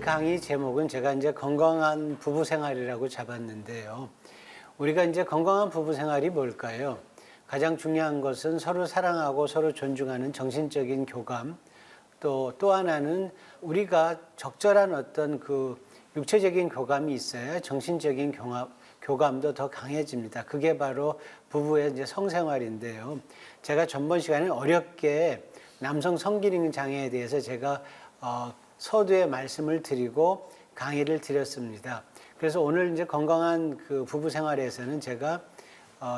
강의 제목은 제가 이제 건강한 부부 생활이라고 잡았는데요. 우리가 이제 건강한 부부 생활이 뭘까요? 가장 중요한 것은 서로 사랑하고 서로 존중하는 정신적인 교감, 또 하나는 우리가 적절한 어떤 그 육체적인 교감이 있어야 정신적인 교감도 더 강해집니다. 그게 바로 부부의 이제 성생활인데요. 제가 전번 시간에 어렵게 남성 성기능 장애에 대해서 제가 서두에 말씀을 드리고 강의를 드렸습니다. 그래서 오늘 이제 건강한 그 부부 생활에서는 제가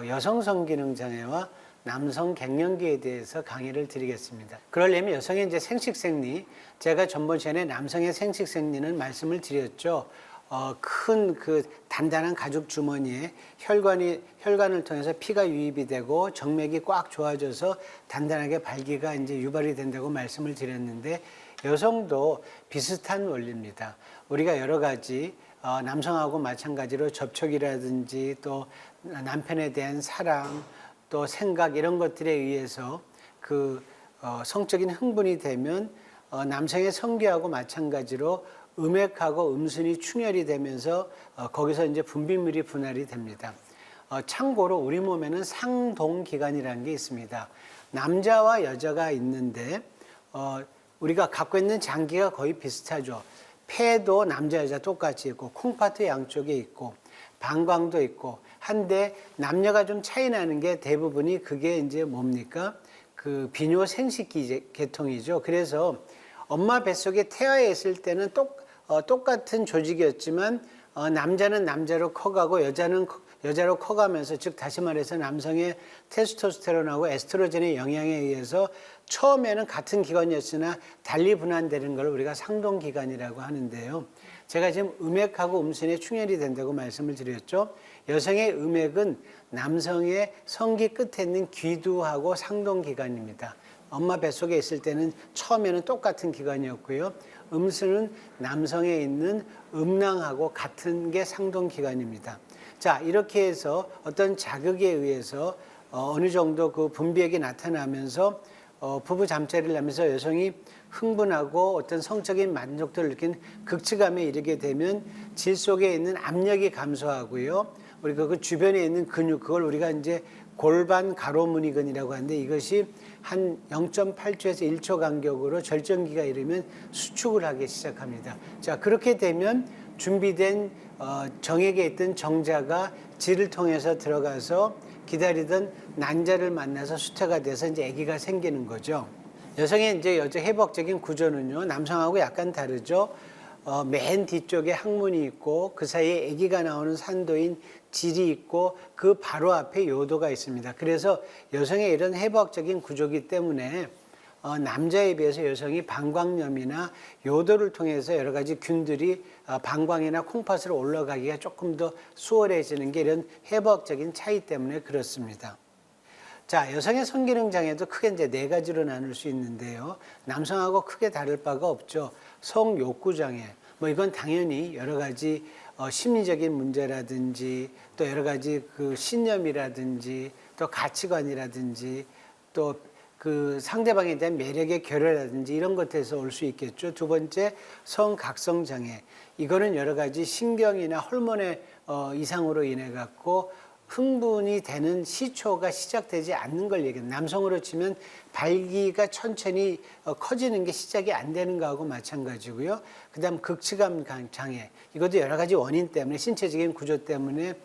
여성 성기능 장애와 남성 갱년기에 대해서 강의를 드리겠습니다. 그러려면 여성의 이제 생식생리, 제가 전번 시간에 남성의 생식생리는 말씀을 드렸죠. 큰 그 단단한 가죽 주머니에 혈관을 통해서 피가 유입이 되고 정맥이 꽉 좋아져서 단단하게 발기가 이제 유발이 된다고 말씀을 드렸는데 여성도 비슷한 원리입니다. 우리가 여러 가지 남성하고 마찬가지로 접촉이라든지 또 남편에 대한 사랑 또 생각 이런 것들에 의해서 그 성적인 흥분이 되면 남성의 성기하고 마찬가지로 음액하고 음순이 충혈이 되면서 거기서 이제 분비물이 분할이 됩니다. 참고로 우리 몸에는 상동기관이라는 게 있습니다. 남자와 여자가 있는데 우리가 갖고 있는 장기가 거의 비슷하죠. 폐도 남자 여자 똑같이 있고 콩팥도 양쪽에 있고 방광도 있고 한데 남녀가 좀 차이 나는 게 대부분이 그게 이제 뭡니까? 그 비뇨 생식기 계통이죠. 그래서 엄마 뱃속에 태아했을 때는 똑같은 조직이었지만 남자는 남자로 커가고 여자는 여자로 커가면서 즉 다시 말해서 남성의 테스토스테론하고 에스트로겐의 영향에 의해서 처음에는 같은 기관이었으나 달리 분할되는 걸 우리가 상동기관이라고 하는데요. 제가 지금 음액하고 음순에 충혈이 된다고 말씀을 드렸죠. 여성의 음액은 남성의 성기 끝에 있는 귀두하고 상동기관입니다. 엄마 뱃속에 있을 때는 처음에는 똑같은 기관이었고요. 음순은 남성에 있는 음낭하고 같은 게 상동기관입니다. 자, 이렇게 해서 어떤 자극에 의해서 어느 정도 그 분비액이 나타나면서 부부 잠자리를 하면서 여성이 흥분하고 어떤 성적인 만족도를 느낀 극치감에 이르게 되면 질 속에 있는 압력이 감소하고요. 우리가 그 주변에 있는 근육, 그걸 우리가 이제 골반 가로무늬근이라고 하는데 이것이 한 0.8초에서 1초 간격으로 절정기가 이르면 수축을 하기 시작합니다. 자, 그렇게 되면 준비된 정액에 있던 정자가 질을 통해서 들어가서 기다리던 난자를 만나서 수태가 돼서 이제 아기가 생기는 거죠. 여성의 이제 여자 해부학적인 구조는요, 남성하고 약간 다르죠. 맨 뒤쪽에 항문이 있고 그 사이에 아기가 나오는 산도인 질이 있고 그 바로 앞에 요도가 있습니다. 그래서 여성의 이런 해부학적인 구조이기 때문에 남자에 비해서 여성이 방광염이나 요도를 통해서 여러 가지 균들이 방광이나 콩팥으로 올라가기가 조금 더 수월해지는 게 이런 해부학적인 차이 때문에 그렇습니다. 자, 여성의 성기능 장애도 크게 이제 네 가지로 나눌 수 있는데요. 남성하고 크게 다를 바가 없죠. 성욕구 장애. 뭐 이건 당연히 여러 가지 심리적인 문제라든지 또 여러 가지 그 신념이라든지 또 가치관이라든지 또 그 상대방에 대한 매력의 결여라든지 이런 것에서 올 수 있겠죠. 두 번째, 성각성 장애. 이거는 여러 가지 신경이나 호르몬의 이상으로 인해 갖고 흥분이 되는 시초가 시작되지 않는 걸 얘기해요. 남성으로 치면 발기가 천천히 커지는 게 시작이 안 되는 거하고 마찬가지고요. 그 다음 극치감 장애. 이것도 여러 가지 원인 때문에 신체적인 구조 때문에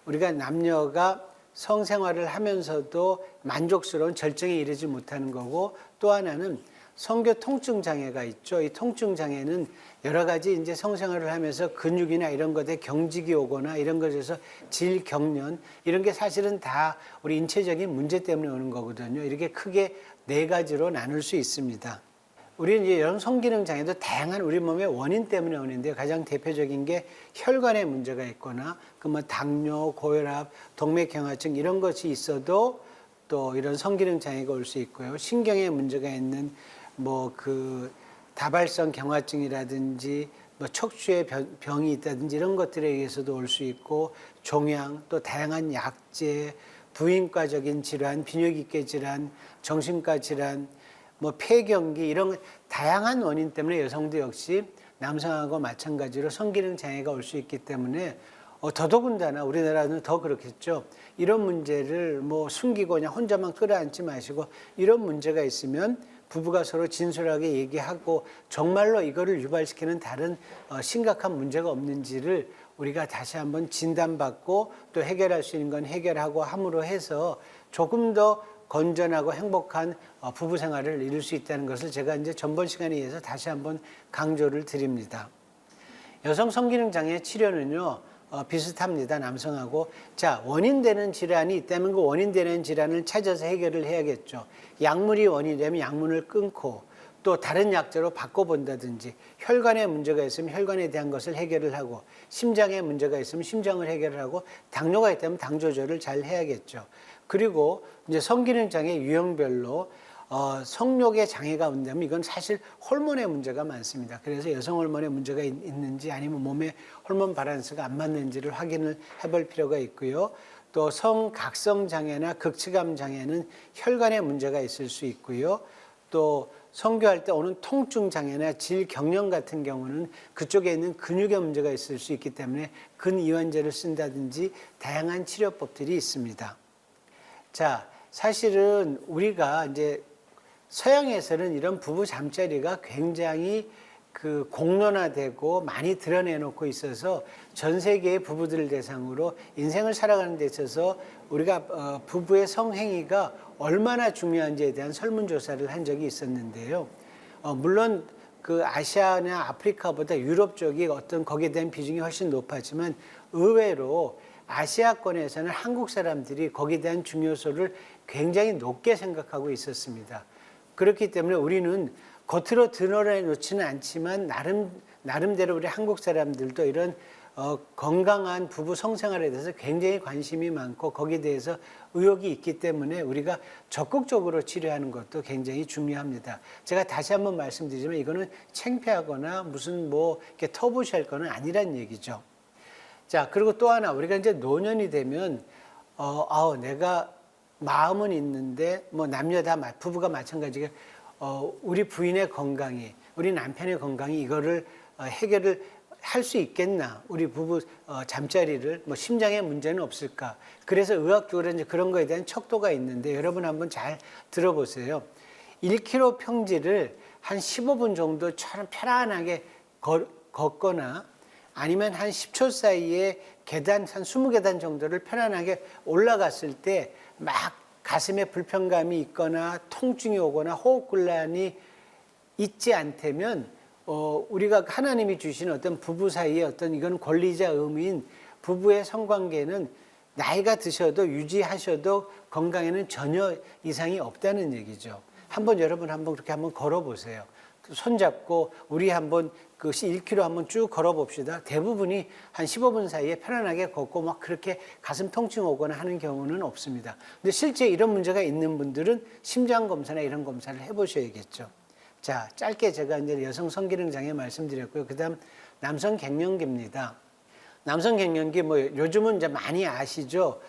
우리가 남녀가 성생활을 하면서도 만족스러운 절정에 이르지 못하는 거고 또 하나는 성교 통증 장애가 있죠. 이 통증 장애는 여러 가지 이제 성생활을 하면서 근육이나 이런 것에 경직이 오거나 이런 것에서 질경련 이런 게 사실은 다 우리 인체적인 문제 때문에 오는 거거든요. 이렇게 크게 네 가지로 나눌 수 있습니다. 우리는 이제 이런 성기능 장애도 다양한 우리 몸의 원인 때문에 오는데 가장 대표적인 게 혈관에 문제가 있거나 그 뭐 당뇨, 고혈압, 동맥경화증 이런 것이 있어도 또 이런 성기능 장애가 올 수 있고요. 신경에 문제가 있는 뭐 그 다발성 경화증이라든지 뭐 척추에 병이 있다든지 이런 것들에 의해서도 올 수 있고 종양 또 다양한 약제, 부인과적인 질환, 비뇨기계 질환, 정신과 질환 뭐 폐경기 이런 다양한 원인 때문에 여성도 역시 남성하고 마찬가지로 성기능 장애가 올 수 있기 때문에 더더군다나 우리나라는 더 그렇겠죠. 이런 문제를 뭐 숨기고 그냥 혼자만 끌어안지 마시고 이런 문제가 있으면 부부가 서로 진솔하게 얘기하고 정말로 이거를 유발시키는 다른 심각한 문제가 없는지를 우리가 다시 한번 진단받고 또 해결할 수 있는 건 해결하고 함으로 해서 조금 더 건전하고 행복한 부부 생활을 이룰 수 있다는 것을 제가 이제 전번 시간에 의해서 다시 한번 강조를 드립니다. 여성 성기능 장애 치료는요, 비슷합니다. 남성하고. 자, 원인되는 질환이 있다면 그 원인되는 질환을 찾아서 해결을 해야겠죠. 약물이 원인되면 약물을 끊고 또 다른 약제로 바꿔본다든지 혈관에 문제가 있으면 혈관에 대한 것을 해결을 하고 심장에 문제가 있으면 심장을 해결을 하고 당뇨가 있다면 당 조절을 잘 해야겠죠. 그리고 이제 성기능 장애 유형별로 성욕의 장애가 온다면 이건 사실 호르몬의 문제가 많습니다. 그래서 여성 호르몬의 문제가 있는지 아니면 몸에 호르몬 밸런스가 안 맞는지를 확인을 해볼 필요가 있고요. 또 성각성 장애나 극치감 장애는 혈관에 문제가 있을 수 있고요. 또 성교할 때 오는 통증 장애나 질경련 같은 경우는 그쪽에 있는 근육에 문제가 있을 수 있기 때문에 근이완제를 쓴다든지 다양한 치료법들이 있습니다. 자, 사실은 우리가 이제 서양에서는 이런 부부 잠자리가 굉장히 공론화되고 많이 드러내놓고 있어서 전 세계의 부부들을 대상으로 인생을 살아가는 데 있어서 우리가 부부의 성행위가 얼마나 중요한지에 대한 설문조사를 한 적이 있었는데요. 물론 그 아시아나 아프리카보다 유럽 쪽이 거기에 대한 비중이 훨씬 높았지만 의외로 아시아권에서는 한국 사람들이 거기에 대한 중요소를 굉장히 높게 생각하고 있었습니다. 그렇기 때문에 우리는 겉으로 드러내놓지는 않지만 나름대로 우리 한국 사람들도 이런 건강한 부부 성생활에 대해서 굉장히 관심이 많고 거기에 대해서 의욕이 있기 때문에 우리가 적극적으로 치료하는 것도 굉장히 중요합니다. 제가 다시 한번 말씀드리지만 이거는 창피하거나 무슨 뭐 이렇게 터부시할 거는 아니란 얘기죠. 자, 그리고 또 하나 우리가 이제 노년이 되면 내가 마음은 있는데 뭐 남녀 다 부부가 마찬가지게 우리 부인의 건강이 우리 남편의 건강이 이거를 해결을 할 수 있겠나 우리 부부 잠자리를 뭐 심장에 문제는 없을까 그래서 의학적으로 이제 그런 거에 대한 척도가 있는데 여러분 한번 잘 들어보세요. 1km 평지를 한 15분 정도 편안하게 걷거나 아니면 한 10초 사이에 계단 한 20계단 정도를 편안하게 올라갔을 때 막 가슴에 불편감이 있거나 통증이 오거나 호흡곤란이 있지 않다면 우리가 하나님이 주신 어떤 부부 사이의 어떤 이건 권리자 의무인 부부의 성관계는 나이가 드셔도 유지하셔도 건강에는 전혀 이상이 없다는 얘기죠. 여러분 한번 그렇게 한번 걸어보세요. 손잡고 우리 한번 그 1km 한번 쭉 걸어봅시다. 대부분이 한 15분 사이에 편안하게 걷고 막 그렇게 가슴 통증 오거나 하는 경우는 없습니다. 근데 실제 이런 문제가 있는 분들은 심장 검사나 이런 검사를 해보셔야겠죠. 자, 짧게 제가 이제 여성 성기능 장애 말씀드렸고요. 그다음 남성 갱년기입니다. 남성 갱년기 뭐 요즘은 이제 많이 아시죠.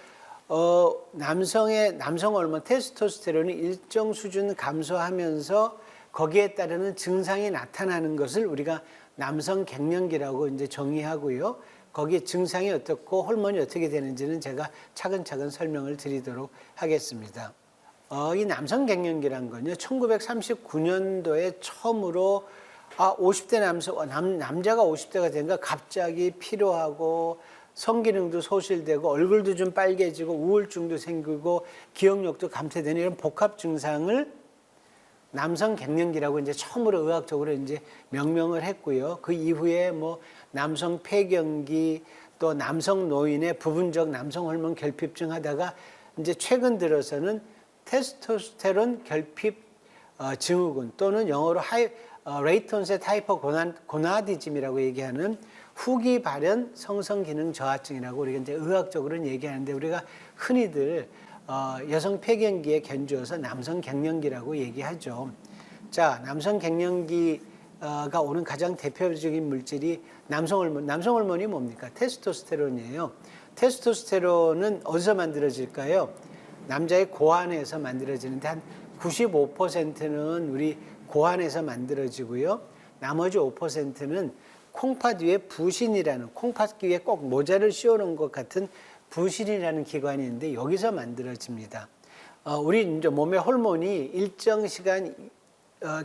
남성 호르몬 테스토스테론이 일정 수준 감소하면서 거기에 따르는 증상이 나타나는 것을 우리가 남성 갱년기라고 이제 정의하고요. 거기 증상이 어떻고 호르몬이 어떻게 되는지는 제가 차근차근 설명을 드리도록 하겠습니다. 이 남성 갱년기란 건요, 1939년도에 처음으로 50대 남자가 50대가 되니까 갑자기 피로하고 성기능도 소실되고 얼굴도 좀 빨개지고 우울증도 생기고 기억력도 감퇴되는 이런 복합 증상을 남성 갱년기라고 이제 처음으로 의학적으로 이제 명명을 했고요. 그 이후에 뭐 남성 폐경기 또 남성 노인의 부분적 남성 호르몬 결핍증 하다가 이제 최근 들어서는 테스토스테론 결핍 증후군 또는 영어로 레이트 온셋 하이퍼 고나디즘이라고 얘기하는 후기 발현 성성 기능 저하증이라고 우리가 이제 의학적으로는 얘기하는데 우리가 흔히들 여성 폐경기에 견주어서 남성 갱년기라고 얘기하죠. 자, 남성 갱년기가 오는 가장 대표적인 물질이 남성 호르몬이 뭡니까? 테스토스테론이에요. 테스토스테론은 어디서 만들어질까요? 남자의 고환에서 만들어지는데 한 95%는 우리 고환에서 만들어지고요. 나머지 5%는 콩팥 위에 부신이라는, 콩팥 위에 꼭 모자를 씌워놓은 것 같은 부신이라는 기관이 있는데 여기서 만들어집니다. 우리 이제 몸의 호르몬이 일정 시간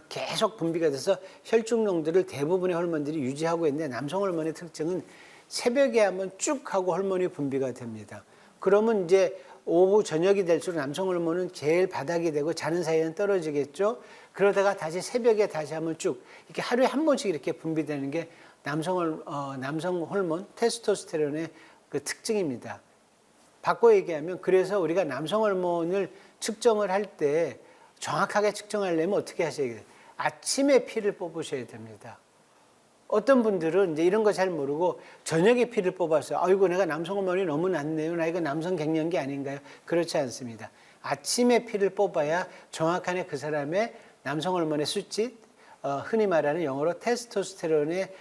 계속 분비가 돼서 혈중농도를 대부분의 호르몬들이 유지하고 있는데, 남성 호르몬의 특징은 새벽에 한번 쭉 하고 호르몬이 분비가 됩니다. 그러면 이제 오후 저녁이 될수록 남성 호르몬은 제일 바닥이 되고 자는 사이에는 떨어지겠죠. 그러다가 다시 새벽에 다시 한번 쭉 이렇게 하루에 한 번씩 이렇게 분비되는 게 남성 호르몬 테스토스테론의 그 특징입니다. 바꿔 얘기하면, 그래서 우리가 남성 호르몬을 측정을 할 때 정확하게 측정하려면 어떻게 하셔야 돼요? 아침에 피를 뽑으셔야 됩니다. 어떤 분들은 이제 이런 거 잘 모르고 저녁에 피를 뽑았어요. 아이고, 내가 남성 호르몬이 너무 낮네요. 나 이거 남성 갱년기 아닌가요? 그렇지 않습니다. 아침에 피를 뽑아야 정확하게 그 사람의 남성 호르몬의 수치, 흔히 말하는 영어로 테스토스테론의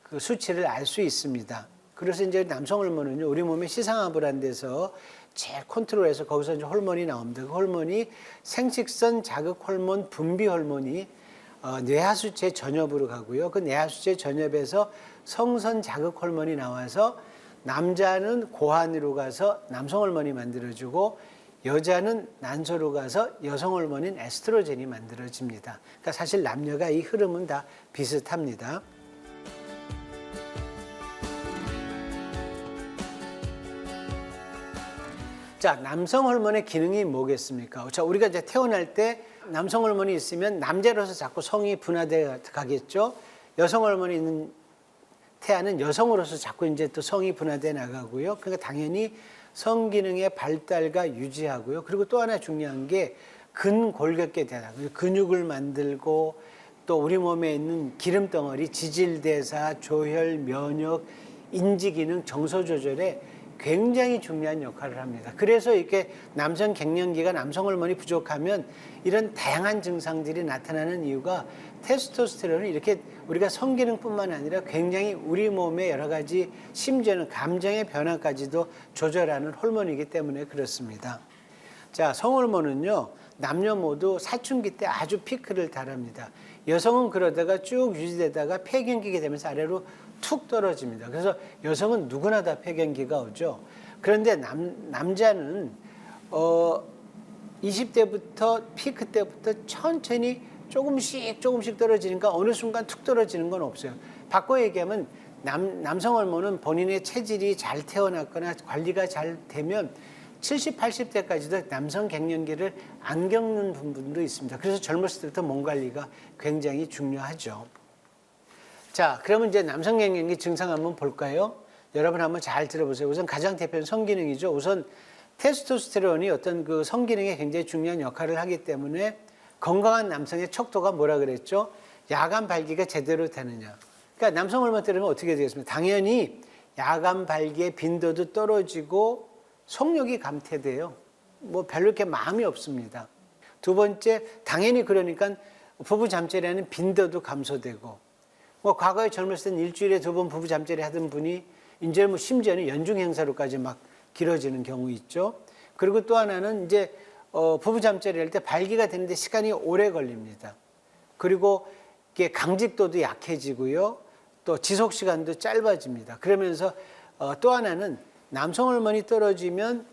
그 수치를 알 수 있습니다. 그래서 이제 남성 호르몬은요, 우리 몸의 시상하부라는 데서 제일 컨트롤해서 거기서 이제 호르몬이 나옵니다. 그 호르몬이 생식선 자극 호르몬 분비 호르몬이 뇌하수체 전엽으로 가고요. 그 뇌하수체 전엽에서 성선 자극 호르몬이 나와서 남자는 고환으로 가서 남성 호르몬이 만들어지고, 여자는 난소로 가서 여성 호르몬인 에스트로겐이 만들어집니다. 그러니까 사실 남녀가 이 흐름은 다 비슷합니다. 자, 남성 호르몬의 기능이 뭐겠습니까? 자, 우리가 이제 태어날 때 남성 호르몬이 있으면 남자로서 자꾸 성이 분화돼 가겠죠. 여성 호르몬이 있는 태아는 여성으로서 자꾸 이제 또 성이 분화돼 나가고요. 그러니까 당연히 성 기능의 발달과 유지하고요. 그리고 또 하나 중요한 게 근골격계 대사, 근육을 만들고 또 우리 몸에 있는 기름 덩어리, 지질 대사, 조혈, 면역, 인지 기능, 정서 조절에 굉장히 중요한 역할을 합니다. 그래서 이렇게 남성 갱년기가 남성 호르몬이 부족하면 이런 다양한 증상들이 나타나는 이유가, 테스토스테론은 이렇게 우리가 성기능뿐만 아니라 굉장히 우리 몸의 여러 가지, 심지어는 감정의 변화까지도 조절하는 호르몬이기 때문에 그렇습니다. 자, 성호르몬은요, 남녀 모두 사춘기 때 아주 피크를 달합니다. 여성은 그러다가 쭉 유지되다가 폐경기가 되면서 아래로 툭 떨어집니다. 그래서 여성은 누구나 다 폐경기가 오죠. 그런데 남자는 20대부터 피크 때부터 천천히 조금씩 떨어지니까 어느 순간 툭 떨어지는 건 없어요. 바꿔 얘기하면 남성 호르몬은 본인의 체질이 잘 태어났거나 관리가 잘 되면 70, 80대까지도 남성 갱년기를 안 겪는 분도 있습니다. 그래서 젊었을 때부터 몸 관리가 굉장히 중요하죠. 자, 그러면 이제 남성 갱년기 증상 한번 볼까요? 여러분 한번 잘 들어보세요. 우선 가장 대표는 성기능이죠. 우선 테스토스테론이 어떤 그 성기능에 굉장히 중요한 역할을 하기 때문에 건강한 남성의 척도가 뭐라 그랬죠? 야간 발기가 제대로 되느냐. 그러니까 남성 호르몬 때문에 어떻게 되겠습니까? 당연히 야간 발기의 빈도도 떨어지고 성욕이 감퇴돼요. 뭐 별로 이렇게 마음이 없습니다. 두 번째, 당연히 그러니까 부부 잠자리하는 빈도도 감소되고, 뭐 과거에 젊었을 땐 일주일에 2번 부부 잠자리 하던 분이 이제 뭐 심지어는 연중 행사로까지 막 길어지는 경우 있죠. 그리고 또 하나는 이제 부부 잠자리 할 때 발기가 되는데 시간이 오래 걸립니다. 그리고 이게 강직도도 약해지고요. 또 지속 시간도 짧아집니다. 그러면서 또 하나는 남성 호르몬이 떨어지면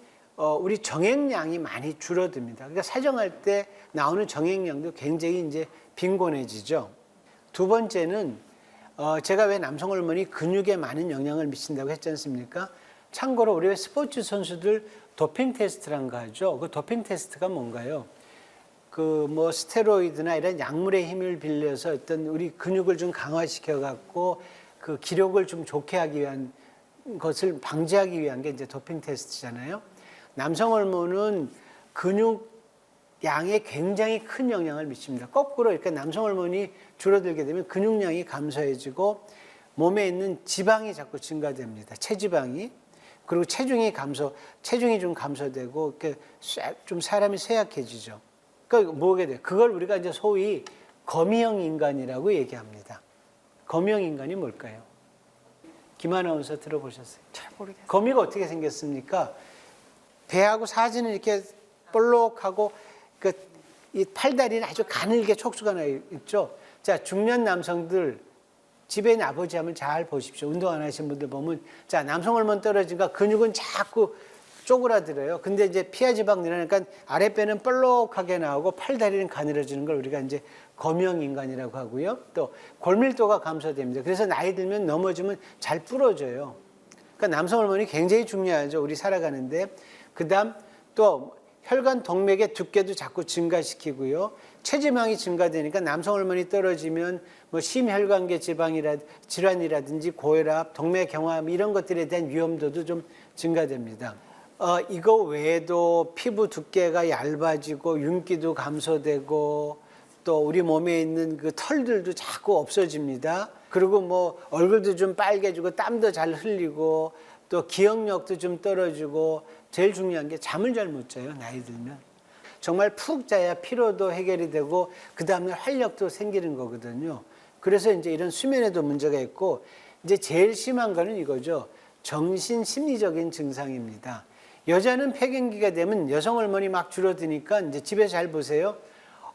우리 정액량이 많이 줄어듭니다. 그러니까 사정할 때 나오는 정액량도 굉장히 이제 빈곤해지죠. 두 번째는 제가 왜 남성 호르몬이 근육에 많은 영향을 미친다고 했지 않습니까? 참고로 우리 스포츠 선수들 도핑 테스트란 거 하죠. 그 도핑 테스트가 뭔가요? 그 뭐 스테로이드나 이런 약물의 힘을 빌려서 어떤 우리 근육을 좀 강화시켜 갖고 그 기록을 좀 좋게 하기 위한 것을 방지하기 위한 게 이제 도핑 테스트잖아요. 남성 호르몬은 근육 양에 굉장히 큰 영향을 미칩니다. 거꾸로 이렇게 남성 호르몬이 줄어들게 되면 근육량이 감소해지고 몸에 있는 지방이 자꾸 증가됩니다. 체지방이. 그리고 체중이 좀 감소되고 이렇게 좀 사람이 쇠약해지죠. 그러니까 뭐게 돼요? 그걸 우리가 이제 소위 거미형 인간이라고 얘기합니다. 거미형 인간이 뭘까요? 김 아나운서 들어보셨어요? 잘 모르겠어요. 거미가 어떻게 생겼습니까? 배하고 사진을 이렇게 볼록하고 그 이 팔다리는 아주 가늘게 촉수가 나 있죠. 자, 중년 남성들 집에 있는 아버지 한번 잘 보십시오. 운동 안 하신 분들 보면, 자, 남성 호르몬 떨어지니까 근육은 자꾸 쪼그라들어요. 근데 이제 피하 지방 늘어나니까 아랫배는 볼록하게 나오고 팔다리는 가늘어지는 걸 우리가 이제 거명 인간이라고 하고요. 또 골밀도가 감소됩니다. 그래서 나이 들면 넘어지면 잘 부러져요. 그러니까 남성 호르몬이 굉장히 중요하죠. 우리 살아가는데. 그다음 또 혈관 동맥의 두께도 자꾸 증가시키고요. 체지방이 증가되니까 남성 호르몬이 떨어지면 뭐 심혈관계 질환이라든지 고혈압, 동맥경화 이런 것들에 대한 위험도도 좀 증가됩니다. 이거 외에도 피부 두께가 얇아지고 윤기도 감소되고 또 우리 몸에 있는 그 털들도 자꾸 없어집니다. 그리고 뭐 얼굴도 좀 빨개지고 땀도 잘 흘리고 또 기억력도 좀 떨어지고 제일 중요한 게 잠을 잘 못 자요. 나이 들면. 정말 푹 자야 피로도 해결이 되고 그 다음날 활력도 생기는 거거든요. 그래서 이제 이런 수면에도 문제가 있고 이제 제일 심한 거는 이거죠. 정신 심리적인 증상입니다. 여자는 폐경기가 되면 여성 호르몬이 막 줄어드니까 이제 집에서 잘 보세요.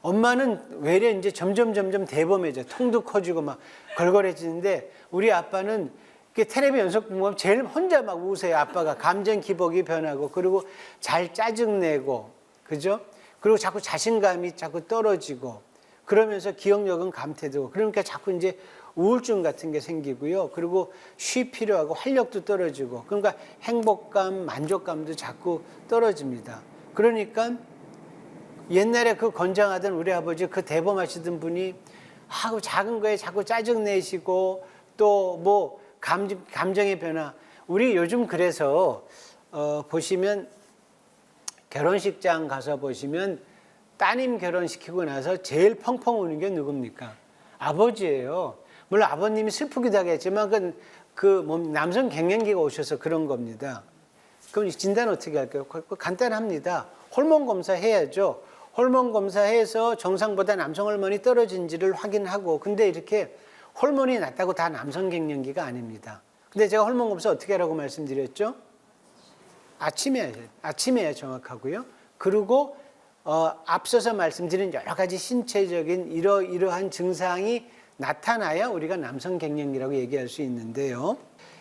엄마는 외래 이제 점점 대범해져. 통도 커지고 막 걸걸해지는데 우리 아빠는 텔레비 연속 보면 제일 혼자 막 우세요. 아빠가 감정 기복이 변하고 그리고 잘 짜증내고 그죠? 그리고 자꾸 자신감이 자꾸 떨어지고 그러면서 기억력은 감퇴되고 그러니까 자꾸 이제 우울증 같은 게 생기고요. 그리고 쉬 필요하고 활력도 떨어지고 그러니까 행복감, 만족감도 자꾸 떨어집니다. 그러니까 옛날에 그 건장하던 우리 아버지 그 대범하시던 분이 하고 작은 거에 자꾸 짜증 내시고 또 뭐 감정의 변화. 우리 요즘 그래서 보시면 결혼식장 가서 보시면 따님 결혼시키고 나서 제일 펑펑 우는 게 누굽니까? 아버지예요. 물론 아버님이 슬프기도 하겠지만 남성 갱년기가 오셔서 그런 겁니다. 그럼 진단 어떻게 할까요? 간단합니다. 호르몬 검사 해야죠. 호르몬 검사해서 정상보다 남성 호르몬이 떨어진지를 확인하고 근데 이렇게 호르몬이 낮다고 다 남성 갱년기가 아닙니다. 근데 제가 호르몬 검사 어떻게 하라고 말씀드렸죠? 아침에 해야 정확하고요. 그리고 앞서서 말씀드린 여러 가지 신체적인 이러한 증상이 나타나야 우리가 남성 갱년기라고 얘기할 수 있는데요.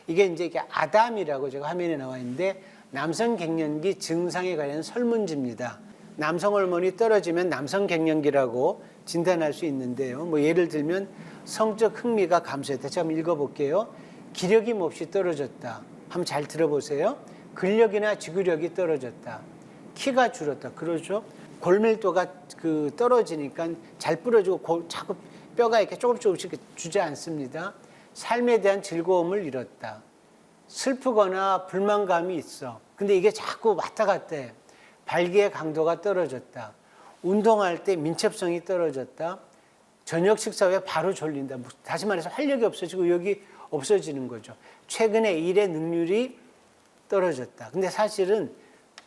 이게 이제 아담이라고 제가 화면에 나와 있는데 남성 갱년기 증상에 관한 설문지입니다. 남성 호르몬이 떨어지면 남성 갱년기라고 진단할 수 있는데요. 뭐 예를 들면 성적 흥미가 감소했다. 제가 한번 읽어볼게요. 기력이 몹시 떨어졌다. 한번 잘 들어보세요. 근력이나 지구력이 떨어졌다. 키가 줄었다. 그러죠? 골밀도가 떨어지니까 잘 부러지고 자꾸 뼈가 이렇게 조금씩 주지 않습니다. 삶에 대한 즐거움을 잃었다. 슬프거나 불만감이 있어. 근데 이게 자꾸 왔다 갔다 해. 발기의 강도가 떨어졌다. 운동할 때 민첩성이 떨어졌다. 저녁 식사 후에 바로 졸린다. 다시 말해서 활력이 없어지고 여기 없어지는 거죠. 최근에 일의 능률이 떨어졌다. 근데 사실은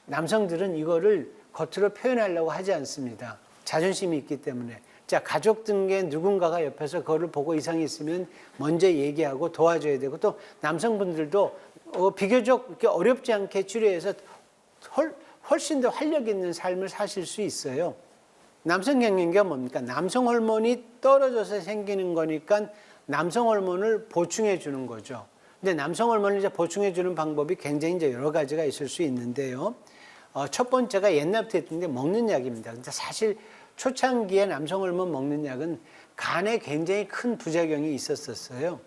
남성들은 이거를 겉으로 표현하려고 하지 않습니다. 자존심이 있기 때문에. 자, 가족 등의 누군가가 옆에서 그거를 보고 이상이 있으면 먼저 얘기하고 도와줘야 되고 또 남성분들도 비교적 이렇게 어렵지 않게 치료해서 훨씬 더 활력 있는 삶을 사실 수 있어요. 남성 갱년기가 뭡니까? 남성 호르몬이 떨어져서 생기는 거니까 남성 호르몬을 보충해 주는 거죠. 근데 남성 호르몬을 이제 보충해 주는 방법이 굉장히 이제 여러 가지가 있을 수 있는데요. 첫 번째가 옛날부터 했던 게 먹는 약입니다. 근데 사실 초창기에 남성 호르몬 먹는 약은 간에 굉장히 큰 부작용이 있었어요.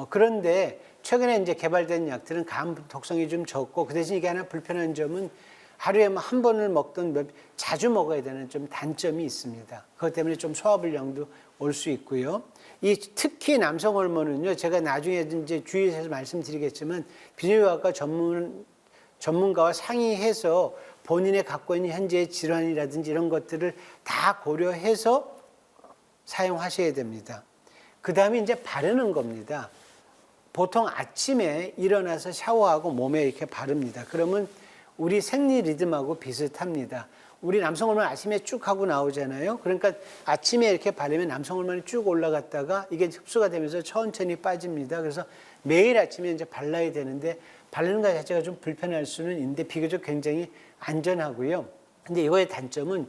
그런데 최근에 이제 개발된 약들은 간 독성이 좀 적고 그 대신 이게 하나 불편한 점은 하루에 한 번을 먹던 자주 먹어야 되는 좀 단점이 있습니다. 그것 때문에 좀 소화불량도 올 수 있고요. 특히 남성 호르몬은요, 제가 나중에 이제 주의해서 말씀드리겠지만 비뇨기과 전문가와 상의해서 본인의 갖고 있는 현재의 질환이라든지 이런 것들을 다 고려해서 사용하셔야 됩니다. 그 다음에 이제 바르는 겁니다. 보통 아침에 일어나서 샤워하고 몸에 이렇게 바릅니다. 그러면 우리 생리 리듬하고 비슷합니다. 우리 남성 호르몬 아침에 쭉 하고 나오잖아요. 그러니까 아침에 이렇게 바르면 남성 호르몬이 쭉 올라갔다가 이게 흡수가 되면서 천천히 빠집니다. 그래서 매일 아침에 이제 발라야 되는데 바르는 것 자체가 좀 불편할 수는 있는데 비교적 굉장히 안전하고요. 근데 이거의 단점은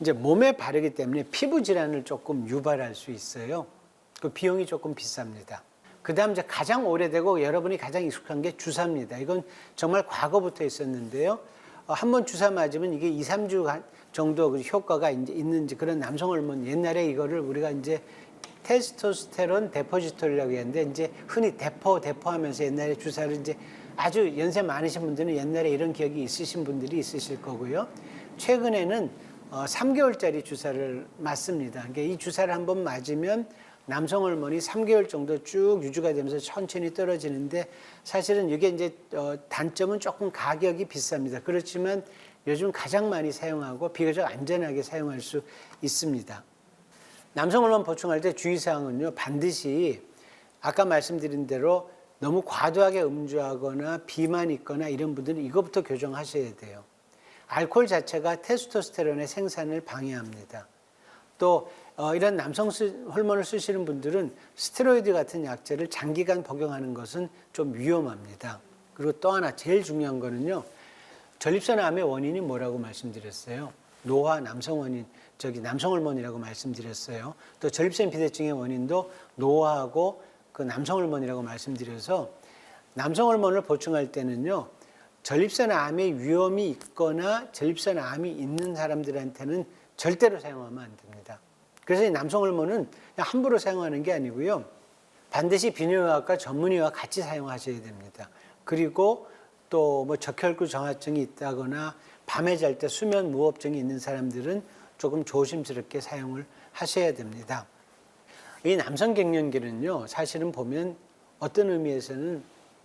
이제 몸에 바르기 때문에 피부 질환을 조금 유발할 수 있어요. 그 비용이 조금 비쌉니다. 그다음 이제 가장 오래되고 여러분이 가장 익숙한 게 주사입니다. 이건 정말 과거부터 있었는데요. 한번 주사 맞으면 이게 2, 3주 정도 그 효과가 이제 있는지 그런 남성 호르몬 옛날에 이거를 우리가 이제 테스토스테론 데포지토리라고 했는데 이제 흔히 대포하면서 옛날에 주사를 이제 아주 연세 많으신 분들은 옛날에 이런 기억이 있으신 분들이 있으실 거고요. 최근에는 3개월짜리 주사를 맞습니다. 그러니까 이 주사를 한번 맞으면 남성 호르몬이 3개월 정도 쭉 유지가 되면서 천천히 떨어지는데 사실은 이게 이제 단점은 조금 가격이 비쌉니다. 그렇지만 요즘 가장 많이 사용하고 비교적 안전하게 사용할 수 있습니다. 남성 호르몬 보충할 때 주의사항은요, 반드시 아까 말씀드린 대로 너무 과도하게 음주하거나 비만이 있거나 이런 분들은 이것부터 교정하셔야 돼요. 알코올 자체가 테스토스테론의 생산을 방해합니다. 또 이런 남성 호르몬을 쓰시는 분들은 스테로이드 같은 약제를 장기간 복용하는 것은 좀 위험합니다. 그리고 또 하나 제일 중요한 거는요. 전립선 암의 원인이 뭐라고 말씀드렸어요? 노화 남성 호르몬이라고 말씀드렸어요. 또 전립선 비대증의 원인도 노화하고 그 남성 호르몬이라고 말씀드려서 남성 호르몬을 보충할 때는요. 전립선 암의 위험이 있거나 전립선 암이 있는 사람들한테는 절대로 사용하면 안 됩니다. 그래서 이 남성 호르몬은 그냥 함부로 사용하는 게 아니고요. 반드시 비뇨기과과 전문의와 같이 사용하셔야 됩니다. 그리고 또 뭐 적혈구 정화증이 있다거나 밤에 잘 때 수면 무호흡증이 있는 사람들은 조금 조심스럽게 사용을 하셔야 됩니다. 이 남성 갱년기는요. 사실은 보면 어떤 의미에서는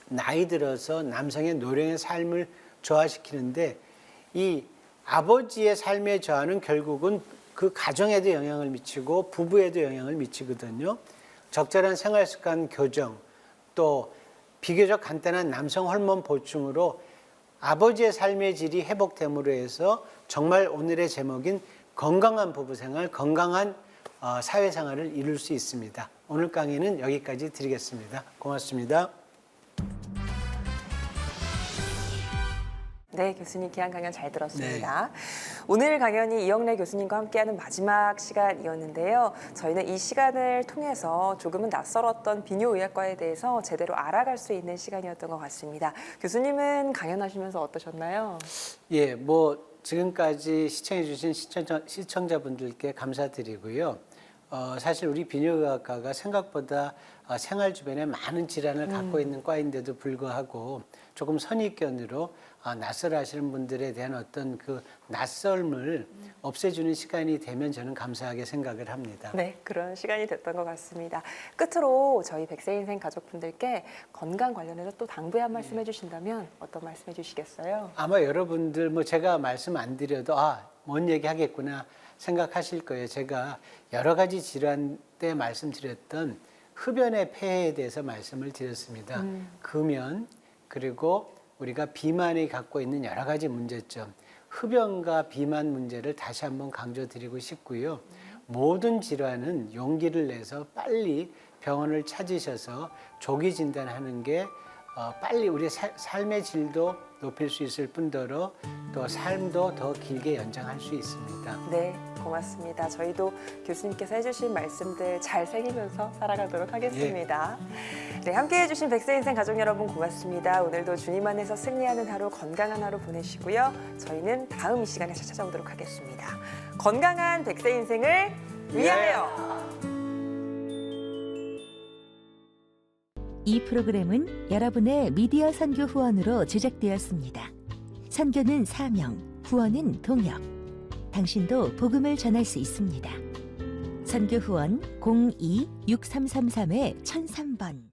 나이 들어서 남성의 노령의 삶을 저하시키는데 이 아버지의 삶의 저하는 결국은 그 가정에도 영향을 미치고 부부에도 영향을 미치거든요. 적절한 생활습관 교정 또 비교적 간단한 남성 호르몬 보충으로 아버지의 삶의 질이 회복됨으로 해서 정말 오늘의 제목인 건강한 부부생활, 건강한 사회생활을 이룰 수 있습니다. 오늘 강의는 여기까지 드리겠습니다. 고맙습니다. 네, 교수님 귀한 강연 잘 들었습니다. 네. 오늘 강연이 이영래 교수님과 함께하는 마지막 시간이었는데요. 저희는 이 시간을 통해서 조금은 낯설었던 비뇨의학과에 대해서 제대로 알아갈 수 있는 시간이었던 것 같습니다. 교수님은 강연하시면서 어떠셨나요? 예, 뭐 지금까지 시청해주신 시청자분들께 감사드리고요. 사실 우리 비뇨의학과가 생각보다 생활 주변에 많은 질환을 갖고 있는 과인데도 불구하고 조금 선입견으로 낯설어 하시는 분들에 대한 어떤 그 낯설음을 없애주는 시간이 되면 저는 감사하게 생각을 합니다. 네, 그런 시간이 됐던 것 같습니다. 끝으로 저희 백세인생 가족분들께 건강 관련해서 또 당부의 한 말씀 해주신다면 어떤 말씀 해주시겠어요? 아마 여러분들 뭐 제가 말씀 안 드려도 뭔 얘기 하겠구나 생각하실 거예요. 제가 여러 가지 질환 때 말씀드렸던 흡연의 폐해에 대해서 말씀을 드렸습니다. 금연 그리고 우리가 비만이 갖고 있는 여러 가지 문제점, 흡연과 비만 문제를 다시 한번 강조드리고 싶고요. 모든 질환은 용기를 내서 빨리 병원을 찾으셔서 조기 진단하는 게 빨리 우리의 삶의 질도 높일 수 있을 뿐더러 또 삶도 더 길게 연장할 수 있습니다. 네, 고맙습니다. 저희도 교수님께서 해주신 말씀들 잘 새기면서 살아가도록 하겠습니다. 네, 함께해 주신 백세인생 가족 여러분 고맙습니다. 오늘도 주님 안에서 승리하는 하루, 건강한 하루 보내시고요. 저희는 다음 이 시간에 찾아오도록 하겠습니다. 건강한 백세인생을 위하여! 이 프로그램은 여러분의 미디어 선교 후원으로 제작되었습니다. 선교는 사명, 후원은 동역. 당신도 복음을 전할 수 있습니다. 선교 후원 02-6333-1003번